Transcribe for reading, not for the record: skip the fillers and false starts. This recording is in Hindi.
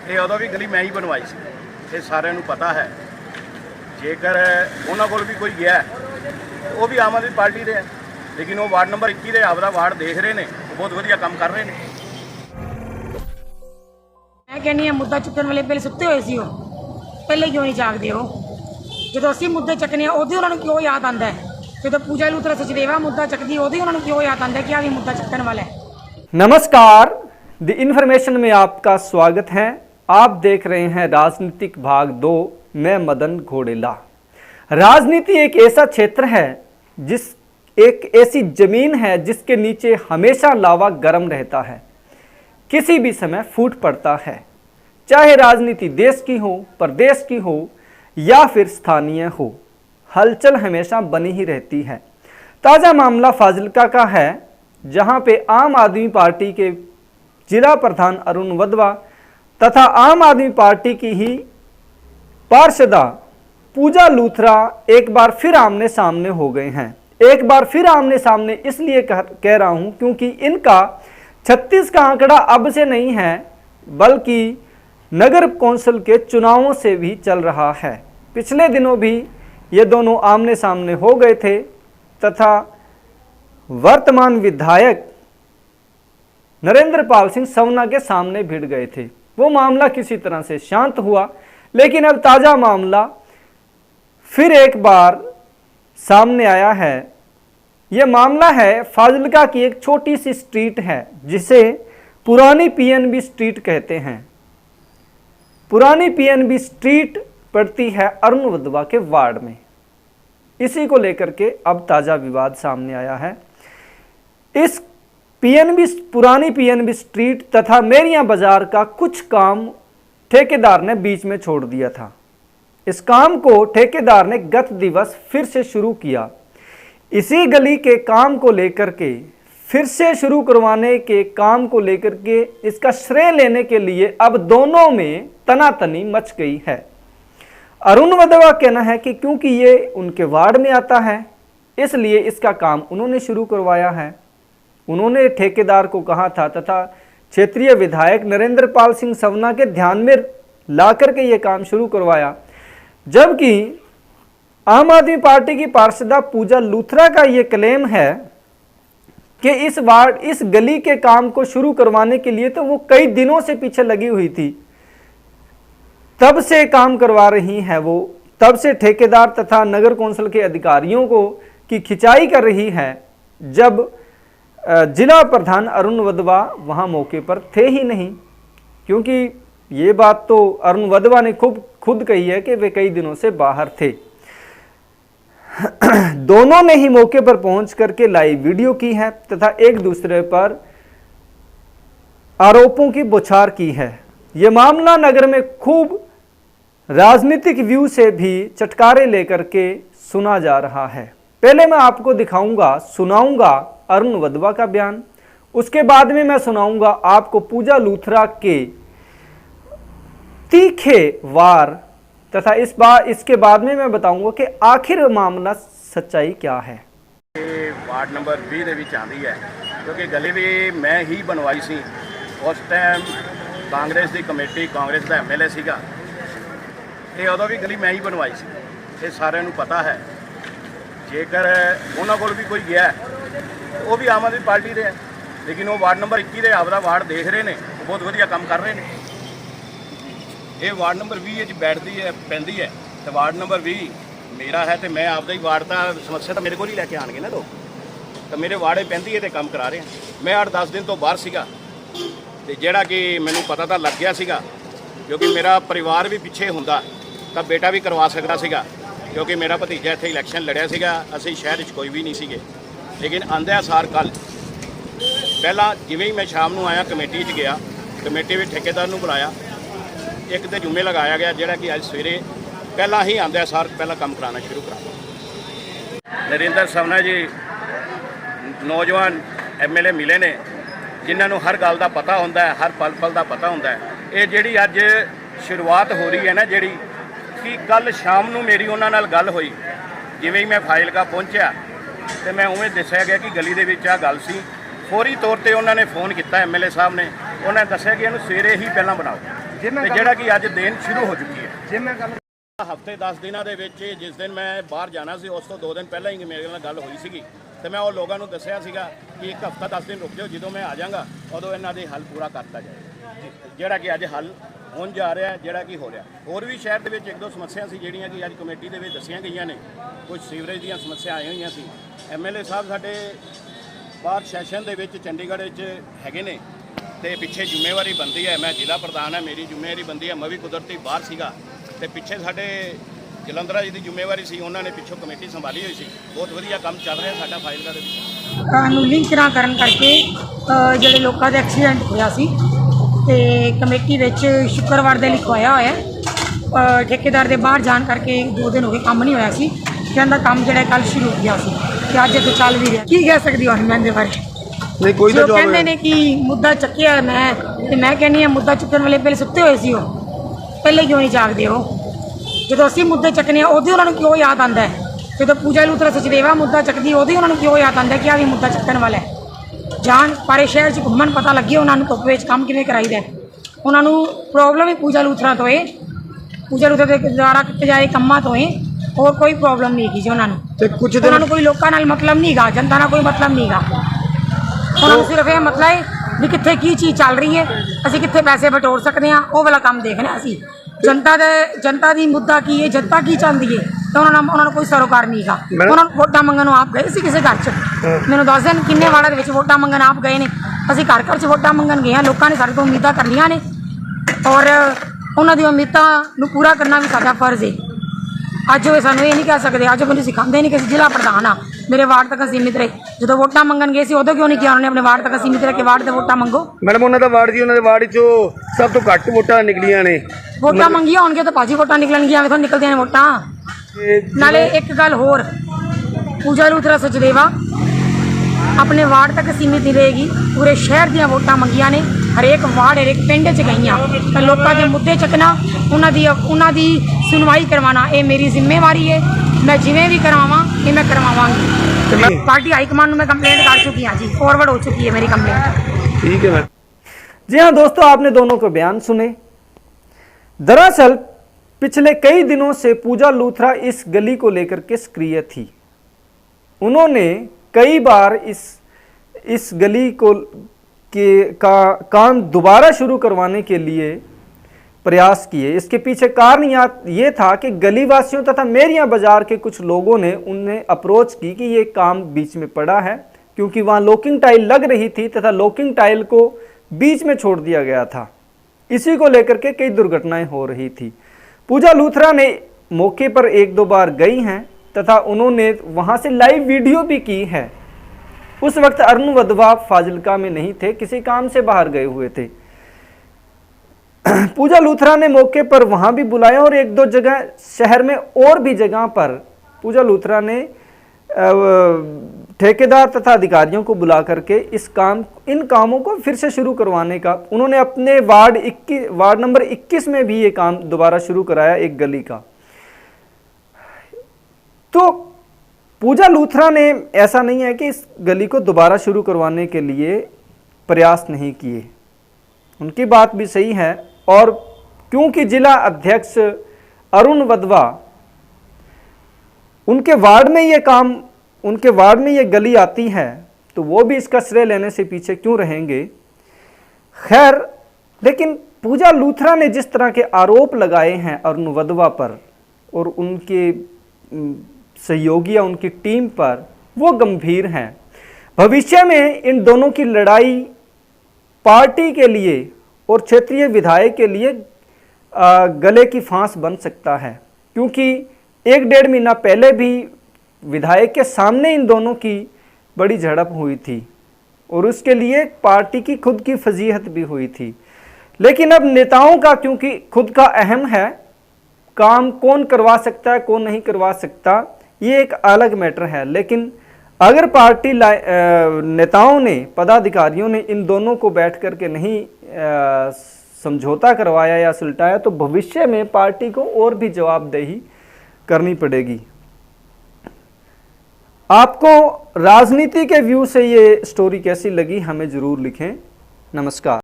ये उदों भी गली मैं ही बनवाई सी, ये सारिਆਂ ਨੂੰ पता है। जेकर उन्होंने कोल भी कोई गया वो भी आम आदमी पार्टी दे है, लेकिन वो वार्ड नंबर 21 के आपका वार्ड देख रहे हैं, बहुत वधिया काम कर रहे हैं। मैं कहनी है मुद्दा चुकने वाले पहले सुते हुए सी, पहले क्यों नहीं जागते हो? जो असं मुद्दे चकने उदो उन्होंने क्यों याद आता है? जो पूजा लूथरा सचदेवा मुद्दा चकती उदो उन्होंने क्यों याद आता है कि भी मुद्दा चकने वाला है? नमस्कार, द इन्फॉर्मेशन में आपका स्वागत है। आप देख रहे हैं राजनीतिक भाग 2 में मदन घोड़ेला। राजनीति एक ऐसा क्षेत्र है एक ऐसी जमीन है जिसके नीचे हमेशा लावा गर्म रहता है, किसी भी समय फूट पड़ता है। चाहे राजनीति देश की हो, प्रदेश की हो या फिर स्थानीय हो, हलचल हमेशा बनी ही रहती है। ताज़ा मामला फाजिल्का का है, जहां पे आम आदमी पार्टी के जिला प्रधान अरुण वधवा तथा आम आदमी पार्टी की ही पार्षदा पूजा लूथरा एक बार फिर आमने सामने हो गए हैं। एक बार फिर आमने सामने इसलिए कह रहा हूं क्योंकि इनका 36 का आंकड़ा अब से नहीं है, बल्कि नगर कौंसिल के चुनावों से भी चल रहा है। पिछले दिनों भी ये दोनों आमने सामने हो गए थे तथा वर्तमान विधायक नरेंद्र पाल सिंह सवना के सामने भिड़ गए थे। वो मामला किसी तरह से शांत हुआ, लेकिन अब ताज़ा मामला फिर एक बार सामने आया है। यह मामला है फाजिल्का की एक छोटी सी स्ट्रीट है जिसे पुरानी पीएनबी स्ट्रीट कहते हैं। पुरानी पीएनबी स्ट्रीट पड़ती है अरुण वधवा के वार्ड में। इसी को लेकर के अब ताज़ा विवाद सामने आया है। इस पुरानी पीएनबी स्ट्रीट तथा मेरिया बाजार का कुछ काम ठेकेदार ने बीच में छोड़ दिया था। इस काम को ठेकेदार ने गत दिवस फिर से शुरू किया। इसी गली के काम को लेकर के फिर से शुरू करवाने के काम को लेकर के इसका श्रेय लेने के लिए अब दोनों में तनातनी मच गई है। अरुण वधवा कहना है कि क्योंकि ये उनके वार्ड में आता है इसलिए इसका काम उन्होंने शुरू करवाया है। उन्होंने ठेकेदार को कहा था तथा क्षेत्रीय विधायक नरेंद्र पाल सिंह सवना के ध्यान में ला करके ये काम शुरू करवाया, जबकि आम आदमी पार्टी की पार्षदा पूजा लूथरा का ये क्लेम है कि इस गली के काम को शुरू करवाने के लिए तो वो कई दिनों से पीछे लगी हुई थी, तब से काम करवा रही है वो, तब से ठेकेदार तथा नगर कौंसिल के अधिकारियों को की खिंचाई कर रही है, जब जिला प्रधान अरुण वधवा वहाँ मौके पर थे ही नहीं। क्योंकि ये बात तो अरुण वधवा ने खुद कही है कि वे कई दिनों से बाहर थे। दोनों ने ही मौके पर पहुंच करके लाइव वीडियो की है तथा एक दूसरे पर आरोपों की बौछार की है। ये मामला नगर में खूब राजनीतिक व्यू से भी चटकारे लेकर के सुना जा रहा है। पहले मैं आपको सुनाऊंगा अरुण वधवा का बयान, उसके बाद में मैं सुनाऊंगा आपको पूजा लूथरा के तीखे वार तथा इसके बाद में मैं बताऊंगा कि आखिर मामला सच्चाई क्या है। वार्ड नंबर 20 ਦੇ ਵਿੱਚ ਆਂਦੀ है क्योंकि गली भी मैं ही बनवाई सी। उस टाइम कांग्रेस की कमेटी, कांग्रेस का MLA सीगा, ये उदों भी गली मैं ही बनवाई सी, ये सारिਆਂ ਨੂੰ पता है। जेकर उन्होंने कोल भी कोई गया वो भी आम आदमी पार्टी दे है, लेकिन वो वार्ड नंबर 21 के आपका वार्ड देख रहे हैं, बहुत वधिया काम कर रहे हैं। ये वार्ड नंबर 20 बैठती है पैंती है, तो वार्ड नंबर 20 मेरा है, तो मैं आपका ही वार्ड का समस्या तो मेरे को ही लैके आएंगे ना, तो मेरे वार्ड पैंती है तो काम करा रहे हैं। मैं 8-10 दिन तो बाहर सीगा, तो जोड़ा कि मैनू पता तो लग गया सीगा, क्योंकि मेरा परिवार भी पिछे होंदा तो बेटा भी करवा सकता सीगा, क्योंकि मेरा भतीजा इत्थे इलैक्शन लड़िया सीगा, असीं शहर कोई भी नहीं सीगे। लेकिन आंदे सार कल पहला जिवें ही मैं शाम को आया कमेटी गया, कमेटी भी ठेकेदार नूं बुलाया, एक तो जुम्मे लगाया गया जोड़ा कि अज सवेरे पहला ही आंदे सार पहला काम कराना शुरू करा। नरेंद्र सवना जी नौजवान MLA मिले ने जिन्होंने हर गल का पता होंदा है, हर पल पल का पता होंदा है। ये जिहड़ी अज शुरुआत हो रही है ना, जिहड़ी कि कल शाम को मेरी उन्हां नाल गल हुई, जिवें ही मैं फाजिल्का पहुंचा तो मैं उवें दस्सिया गया कि गली दे विच आ गल सी। फौरी तौर पर उन्होंने फोन किया MLA साहब ने ਉਹਨਾਂ ਨੇ ਦੱਸਿਆ ਕਿ ਇਹਨੂੰ ਸਵੇਰੇ ਹੀ ਪਹਿਲਾਂ ਬਣਾਓ ਤੇ ਜਿਹੜਾ ਕਿ ਅੱਜ ਦੇਣ ਸ਼ੁਰੂ ਹੋ ਚੁੱਕੀ ਹੈ। ਜੇ ਮੈਂ ਗੱਲ ਹਫ਼ਤੇ 10 ਦਿਨਾਂ ਦੇ ਵਿੱਚ ਜਿਸ ਦਿਨ ਮੈਂ ਬਾਹਰ ਜਾਣਾ ਸੀ ਉਸ ਤੋਂ 2 ਦਿਨ ਪਹਿਲਾਂ ਹੀ ਮੇਰੇ ਨਾਲ ਗੱਲ ਹੋਈ ਸੀਗੀ ਤੇ ਮੈਂ ਉਹ ਲੋਕਾਂ ਨੂੰ ਦੱਸਿਆ ਸੀਗਾ ਕਿ ਇੱਕ ਹਫ਼ਤਾ 10 ਦਿਨ ਰੁਕ ਜਾਓ, ਜਦੋਂ ਮੈਂ ਆ ਜਾਵਾਂਗਾ ਉਦੋਂ ਇਹਨਾਂ ਦੇ ਹੱਲ ਪੂਰਾ ਕਰਤਾ ਜਾਏਗਾ, ਜਿਹੜਾ ਕਿ ਅੱਜ ਹੱਲ ਹੋਣ ਜਾ ਰਿਹਾ, ਜਿਹੜਾ ਕਿ ਹੋ ਰਿਹਾ। ਹੋਰ ਵੀ ਸ਼ਹਿਰ ਦੇ ਵਿੱਚ ਇੱਕ ਦੋ ਸਮੱਸਿਆ ਸੀ ਜਿਹੜੀਆਂ ਕਿ ਅੱਜ ਕਮੇਟੀ ਦੇ ਵਿੱਚ ਦੱਸੀਆਂ ਗਈਆਂ ਨੇ। ਕੁਝ ਸੀਵਰੇਜ ਦੀਆਂ ਸਮੱਸਿਆ ਆਈਆਂ ਹੋਈਆਂ ਸੀ। ਐਮਐਲਏ ਸਾਹਿਬ ਸਾਡੇ ਬਾਹਰ ਸੈਸ਼ਨ ਦੇ ਵਿੱਚ ਚੰਡੀਗੜ੍ਹ ਵਿੱਚ ਹੈਗੇ ਨੇ ਤੇ ਪਿੱਛੇ ਜ਼ਿੰਮੇਵਾਰੀ ਬਣਦੀ ਹੈ, ਮੈਂ ਜ਼ਿਲ੍ਹਾ ਪ੍ਰਧਾਨ ਹਾਂ, ਮੇਰੀ ਜ਼ਿੰਮੇਵਾਰੀ ਬਣਦੀ ਹੈ। ਮੈਂ ਵੀ ਕੁਦਰਤੀ ਬਾਹਰ ਸੀਗਾ ਤੇ ਪਿੱਛੇ ਸਾਡੇ ਜਲੰਧਰਾ ਜੀ ਦੀ ਜ਼ਿੰਮੇਵਾਰੀ ਸੀ, ਉਹਨਾਂ ਨੇ ਪਿੱਛੋਂ ਕਮੇਟੀ ਸੰਭਾਲੀ ਹੋਈ ਸੀ। ਬਹੁਤ ਵਧੀਆ ਕੰਮ ਚੱਲ ਰਿਹਾ ਸਾਡਾ ਫਾਜ਼ਿਲਕਾ ਦੇ ਵਿੱਚ। ਨੂੰ ਲਿੰਕ ਨਾ ਕਰਨ ਕਰਕੇ ਜਿਹੜੇ ਲੋਕਾਂ ਦਾ ਐਕਸੀਡੈਂਟ ਹੋਇਆ ਸੀ ਤੇ ਕਮੇਟੀ ਵਿੱਚ ਸ਼ੁੱਕਰਵਾਰ ਦੇ ਲਿਖਵਾਇਆ ਹੋਇਆ। ਠੇਕੇਦਾਰ ਦੇ ਬਾਹਰ ਜਾਣ ਕਰਕੇ 2 ਦਿਨ ਹੋ ਗਏ, ਕੰਮ ਨਹੀਂ ਹੋਇਆ ਸੀ। ਕਹਿੰਦਾ ਕੰਮ ਜਿਹੜਾ ਕੱਲ ਸ਼ੁਰੂ ਹੋ ਗਿਆ ਸੀ ਤੇ ਅੱਜ ਇੱਥੇ ਚੱਲ ਵੀ ਰਿਹਾ। ਕੀ ਕਹਿ ਸਕਦੀ ਹਾਂ ਮੈਂ ਇਹਦੇ ਬਾਰੇ? ਨਹੀਂ ਕੋਈ ਤਾਂ ਜੋ ਜਵਾਬ ਕਹਿੰਦੇ ਨੇ ਕਿ ਮੁੱਦਾ ਚੱਕਿਆ ਮੈਂ ਕਹਿੰਦੀ ਹਾਂ ਮੁੱਦਾ ਚੁੱਕਣ ਵਾਲੇ ਪਹਿਲੇ ਸੁੱਤੇ ਹੋਏ ਸੀ। ਉਹ ਪਹਿਲੇ ਕਿਉਂ ਨਹੀਂ ਜਾਗਦੇ? ਉਹ ਜਦੋਂ ਅਸੀਂ ਮੁੱਦੇ ਚੱਕਨੇ ਆ ਉਦੋਂ ਉਹਨਾਂ ਨੂੰ ਕਿਉਂ ਯਾਦ ਆਉਂਦਾ ਹੈ? ਜਦੋਂ ਪੂਜਾ ਲੂਥਰਾ ਸਚਦੇਵਾ ਮੁੱਦਾ ਚੱਕਦੀ ਉਦੋਂ ਉਹਨਾਂ ਨੂੰ ਕਿਉਂ ਯਾਦ ਆਉਂਦਾ ਕਿ ਆਹ ਵੀ ਮੁੱਦਾ ਚੱਕਣ ਵਾਲਾ ਹੈ? ਜਾਣ ਸਾਰੇ ਸ਼ਹਿਰ 'ਚ ਘੁੰਮਣ, ਪਤਾ ਲੱਗੇ ਉਹਨਾਂ ਨੂੰ ਧੁੱਪ ਵਿੱਚ ਕੰਮ ਕਿਵੇਂ ਕਰਾਈਦਾ। ਉਹਨਾਂ ਨੂੰ ਪ੍ਰੋਬਲਮ ਹੀ ਪੂਜਾ ਲੂਥਰਾ ਤੋਂ ਹੈ, ਪੂਜਾ ਲੂਥਰਾ ਦੇ ਦੁਆਰਾ ਕੀਤੇ ਜਾਏ ਕੰਮਾਂ ਤੋਂ ਹੈ। ਹੋਰ ਕੋਈ ਪ੍ਰੋਬਲਮ ਨਹੀਂ ਹੈਗੀ ਜੀ ਉਹਨਾਂ ਨੂੰ। ਤੇ ਕੁਝ ਉਹਨਾਂ ਦਿਨ ਨੂੰ ਕੋਈ ਲੋਕਾਂ ਨਾਲ ਮਤਲਬ ਨਹੀਂ ਹੈਗਾ, ਜਨਤਾ ਨਾਲ ਕੋਈ ਮਤਲਬ ਨਹੀਂ ਹੈਗਾ। ਉਹਨਾਂ ਨੂੰ ਸਿਰਫ ਇਹ ਮਤਲਬ ਹੈ ਵੀ ਕਿੱਥੇ ਕੀ ਚੀਜ਼ ਚੱਲ ਰਹੀ ਹੈ, ਅਸੀਂ ਕਿੱਥੇ ਪੈਸੇ ਬਟੋਰ ਸਕਦੇ ਹਾਂ, ਉਹ ਵਾਲਾ ਕੰਮ ਦੇਖਣਾ ਅਸੀਂ। ਜਨਤਾ ਦੀ ਮੁੱਦਾ ਕੀ ਹੈ, ਜਨਤਾ ਕੀ ਚਾਹੁੰਦੀ ਹੈ, ਤਾਂ ਉਹਨਾਂ ਨੂੰ ਕੋਈ ਸਰੋਕਾਰ ਨਹੀਂ ਹੈਗਾ। ਉਹਨਾਂ ਨੂੰ ਵੋਟਾਂ ਮੰਗਣ ਨੂੰ ਆਪ ਗਏ ਸੀ ਕਿਸੇ ਘਰ 'ਚ? ਮੈਨੂੰ ਦੱਸ ਦੇਣ ਕਿੰਨੇ ਵਾਰਡਾਂ ਦੇ ਵਿੱਚ ਵੋਟਾਂ ਮੰਗਣ ਆਪ ਗਏ ਨੇ? ਅਸੀਂ ਘਰ ਘਰ 'ਚ ਵੋਟਾਂ ਮੰਗਣ ਗਏ ਹਾਂ। ਲੋਕਾਂ ਨੇ ਸਾਡੇ ਤੋਂ ਉਮੀਦਾਂ ਕਰਨੀਆਂ ਨੇ ਔਰ ਉਹਨਾਂ ਦੀ ਉਮੀਦਾਂ ਨੂੰ ਪੂਰਾ ਕਰਨਾ ਵੀ ਸਾਡਾ ਫਰਜ਼ ਹੈ। ਅੱਜ ਉਹ ਸਾਨੂੰ ਇਹ ਨਹੀਂ ਕਹਿ ਸਕਦੇ, ਅੱਜ ਉਹ ਮੈਨੂੰ ਸਿਖਾਉਂਦੇ ਨਹੀਂ ਕਿ ਅਸੀਂ ਜ਼ਿਲ੍ਹਾ ਪ੍ਰਧਾਨ ਆ, ਮੇਰੇ ਵਾਰਡ ਤੱਕ ਸੀਮਿਤ ਰਹੇ। ਜਦੋਂ ਵੋਟਾਂ ਮੰਗਣ ਗਏ ਸੀ ਉਦੋਂ ਕਿਉਂ ਨਹੀਂ ਕਿਹਾ ਉਹਨਾਂ ਨੇ ਆਪਣੇ ਵਾਰਡ ਤੱਕ ਸੀਮਿਤ ਰਹਿ ਕੇ ਵਾਰਡ 'ਤੇ ਵੋਟਾਂ ਮੰਗੋ? ਮੈਡਮ ਉਹਨਾਂ ਦਾ ਵਾਰਡ ਜੀ, ਉਹਨਾਂ ਦੇ ਵਾਰਡ 'ਚੋਂ ਸਭ ਤੋਂ ਘੱਟ ਵੋਟਾਂ ਨਿਕਲੀਆਂ ਨੇ। ਵੋਟਾਂ ਮੰਗੀਆਂ ਹੋਣਗੀਆਂ ਤਾਂ ਭਾਜੀ ਵੋਟਾਂ ਨਿਕਲਣਗੀਆਂ, ਐਵੇਂ ਤਾਂ ਨਿਕਲਦੀਆਂ ਨੇ ਵੋਟਾਂ। ਤੇ ਨਾਲੇ ਇੱਕ ਗੱਲ ਹੋਰ, ਪੂਜਾ ਲੂਥਰਾ ਸਚਦੇਵਾ ਆਪਣੇ ਵਾਰਡ ਤੱਕ ਸੀਮਿਤ ਨਹੀਂ ਰਹੇਗੀ। ਪੂਰੇ ਸ਼ਹਿਰ ਦੀਆਂ ਵੋਟਾਂ ਮੰਗੀਆਂ ਨੇ, ਹਰੇਕ ਵਾਰਡ ਹਰੇਕ ਪਿੰਡ 'ਚ ਗਈਆਂ ਤਾਂ ਲੋਕਾਂ ਦੇ ਮੁੱਦੇ ਚੱਕਣਾ, ਉਹਨਾਂ ਦੀ ਸੁਣਵਾਈ ਕਰਵਾਉਣਾ ਇਹ ਮੇਰੀ ਜ਼ਿੰਮੇਵਾਰੀ ਹੈ। ਮੈਂ ਜਿਵੇਂ ਵੀ ਕਰਵਾਵਾਂ ਇਹ ਮੈਂ ਕਰਵਾਵਾਂਗੀ। ਮੈਂ ਪਾर्टी हाईकमान में कंप्लेंट कर चुकी हाँ जी, फॉरवर्ड हो चुकी है मेरी कंप्लेंट। ठीक है मैम। जी हाँ दोस्तों, आपने दोनों को बयान सुने। दरअसल पिछले कई दिनों से पूजा लूथरा इस गली को लेकर के सक्रिय थी। उन्होंने कई बार इस गली को का काम दोबारा शुरू करवाने के लिए प्रयास किए। इसके पीछे कारण ये था कि गली वासियों तथा मेरिया बाजार के कुछ लोगों ने उन्हें अप्रोच की कि ये काम बीच में पड़ा है, क्योंकि वहाँ लॉकिंग टाइल लग रही थी तथा लॉकिंग टाइल को बीच में छोड़ दिया गया था। इसी को लेकर के कई दुर्घटनाएं हो रही थी। पूजा लूथरा ने मौके पर 1-2 बार गई हैं तथा उन्होंने वहाँ से लाइव वीडियो भी की है। उस वक्त अरुण वधवा फाजिलका में नहीं थे, किसी काम से बाहर गए हुए थे। पूजा लूथरा ने मौके पर वहां भी बुलाया और 1-2 जगह शहर में और भी जगह पर पूजा लूथरा ने ठेकेदार तथा अधिकारियों को बुला करके इन कामों को फिर से शुरू करवाने का उन्होंने अपने वार्ड नंबर 21 में भी ये काम दोबारा शुरू कराया, एक गली का। तो पूजा लूथरा ने ऐसा नहीं है कि इस गली को दोबारा शुरू करवाने के लिए प्रयास नहीं किए, उनकी बात भी सही है। और क्योंकि जिला अध्यक्ष अरुण वधवा उनके वार्ड में ये गली आती है, तो वो भी इसका श्रेय लेने से पीछे क्यों रहेंगे? खैर, लेकिन पूजा लूथरा ने जिस तरह के आरोप लगाए हैं अरुण वधवा पर और उनके सहयोगी या उनकी टीम पर, वो गंभीर हैं। भविष्य में इन दोनों की लड़ाई पार्टी के लिए और क्षेत्रीय विधायक के लिए गले की फांस बन सकता है, क्योंकि 1-1.5 महीना पहले भी विधायक के सामने इन दोनों की बड़ी झड़प हुई थी और उसके लिए पार्टी की खुद की फजीहत भी हुई थी। लेकिन अब नेताओं का क्योंकि खुद का अहम है, काम कौन करवा सकता है कौन नहीं करवा सकता ये एक अलग मैटर है। लेकिन अगर पार्टी नेताओं ने, पदाधिकारियों ने इन दोनों को बैठ कर के नहीं समझौता करवाया या सुलटाया, तो भविष्य में पार्टी को और भी जवाबदेही करनी पड़ेगी। आपको राजनीति के व्यू से ये स्टोरी कैसी लगी हमें ज़रूर लिखें। नमस्कार।